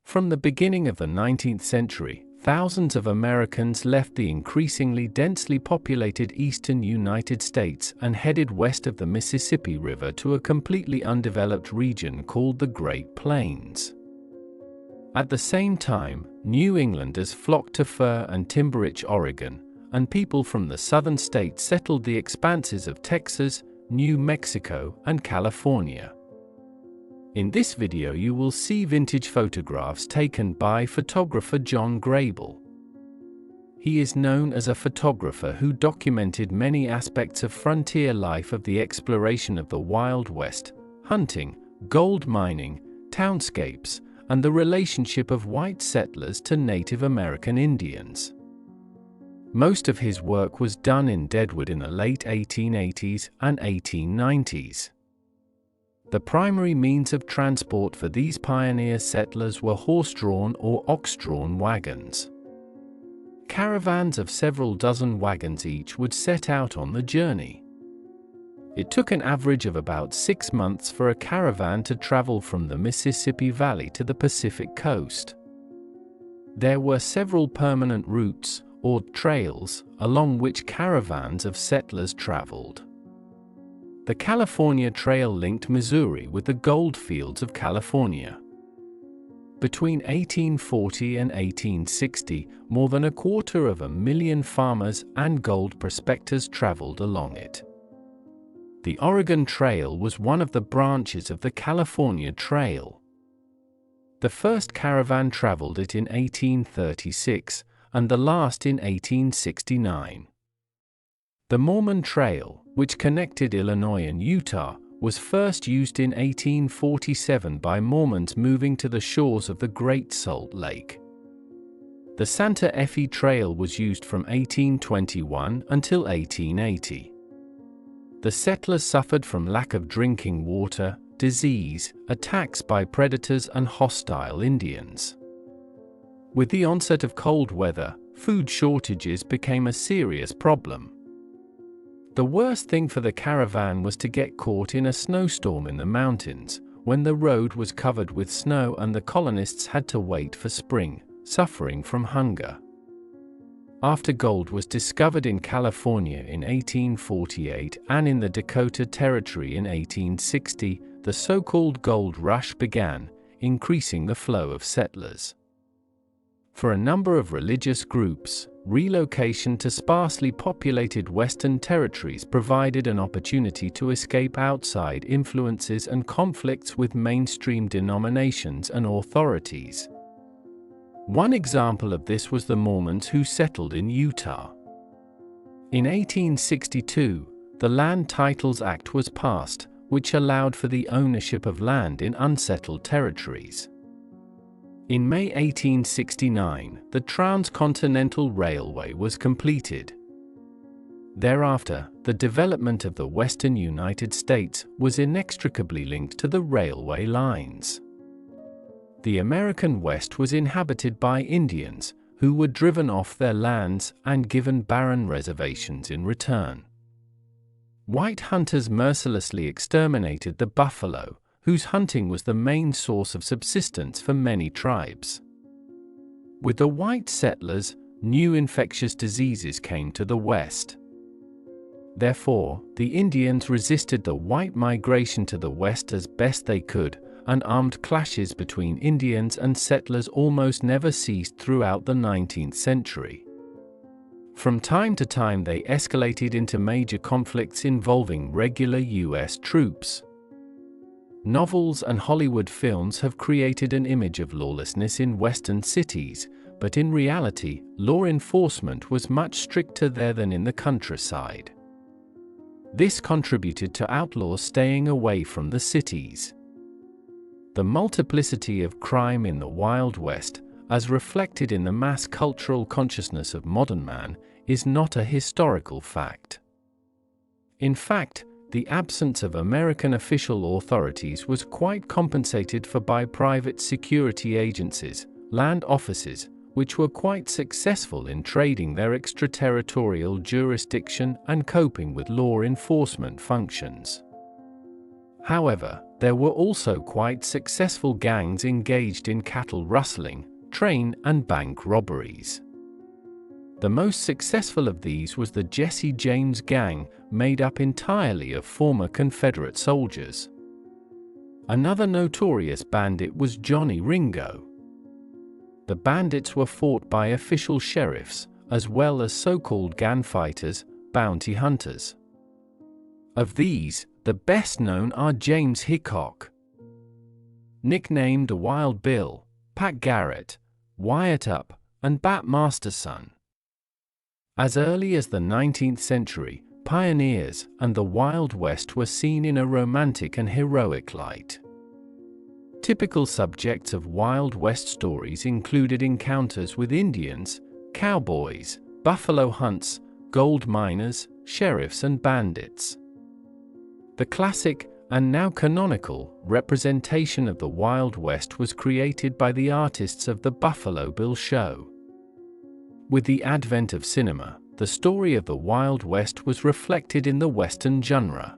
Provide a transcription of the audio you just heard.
From the beginning of the 19th century, thousands of Americans left the increasingly densely populated eastern United States and headed west of the Mississippi River to a completely undeveloped region called the Great Plains. At the same time, New Englanders flocked to fur and timber-rich Oregon, and people from the southern states settled the expanses of Texas, New Mexico, and California. In this video you will see vintage photographs taken by photographer John Grable. He is known as a photographer who documented many aspects of frontier life of the exploration of the Wild West, hunting, gold mining, townscapes, and the relationship of white settlers to Native American Indians. Most of his work was done in Deadwood in the late 1880s and 1890s. The primary means of transport for these pioneer settlers were horse-drawn or ox-drawn wagons. Caravans of several dozen wagons each would set out on the journey. It took an average of about 6 months for a caravan to travel from the Mississippi Valley to the Pacific coast. There were several permanent routes, or trails, along which caravans of settlers traveled. The California Trail linked Missouri with the gold fields of California. Between 1840 and 1860, more than 250,000 farmers and gold prospectors traveled along it. The Oregon Trail was one of the branches of the California Trail. The first caravan traveled it in 1836, and the last in 1869. The Mormon Trail, which connected Illinois and Utah, was first used in 1847 by Mormons moving to the shores of the Great Salt Lake. The Santa Fe Trail was used from 1821 until 1880. The settlers suffered from lack of drinking water, disease, attacks by predators and hostile Indians. With the onset of cold weather, food shortages became a serious problem. The worst thing for the caravan was to get caught in a snowstorm in the mountains, when the road was covered with snow and the colonists had to wait for spring, suffering from hunger. After gold was discovered in California in 1848 and in the Dakota Territory in 1860, the so-called gold rush began, increasing the flow of settlers. For a number of religious groups, relocation to sparsely populated Western territories provided an opportunity to escape outside influences and conflicts with mainstream denominations and authorities. One example of this was the Mormons who settled in Utah. In 1862, the Land Titles Act was passed, which allowed for the ownership of land in unsettled territories. In May 1869, the Transcontinental Railway was completed. Thereafter, the development of the western United States was inextricably linked to the railway lines. The American West was inhabited by Indians, who were driven off their lands and given barren reservations in return. White hunters mercilessly exterminated the buffalo, whose hunting was the main source of subsistence for many tribes. With the white settlers, new infectious diseases came to the West. Therefore, the Indians resisted the white migration to the West as best they could, and armed clashes between Indians and settlers almost never ceased throughout the 19th century. From time to time they escalated into major conflicts involving regular U.S. troops. Novels and Hollywood films have created an image of lawlessness in Western cities, but in reality, law enforcement was much stricter there than in the countryside. This contributed to outlaws staying away from the cities. The multiplicity of crime in the Wild West, as reflected in the mass cultural consciousness of modern man, is not a historical fact. In fact, the absence of American official authorities was quite compensated for by private security agencies, land offices, which were quite successful in trading their extraterritorial jurisdiction and coping with law enforcement functions. However, There were also quite successful gangs engaged in cattle rustling, train and bank robberies. The most successful of these was the Jesse James Gang, made up entirely of former Confederate soldiers. Another notorious bandit was Johnny Ringo. The bandits were fought by official sheriffs, as well as so-called gang fighters, bounty hunters. Of these, the best known are James Hickok, nicknamed Wild Bill, Pat Garrett, Wyatt Earp, and Bat Masterson. As early as the 19th century, pioneers and the Wild West were seen in a romantic and heroic light. Typical subjects of Wild West stories included encounters with Indians, cowboys, buffalo hunts, gold miners, sheriffs, and bandits. The classic, and now canonical, representation of the Wild West was created by the artists of the Buffalo Bill Show. With the advent of cinema, the story of the Wild West was reflected in the Western genre.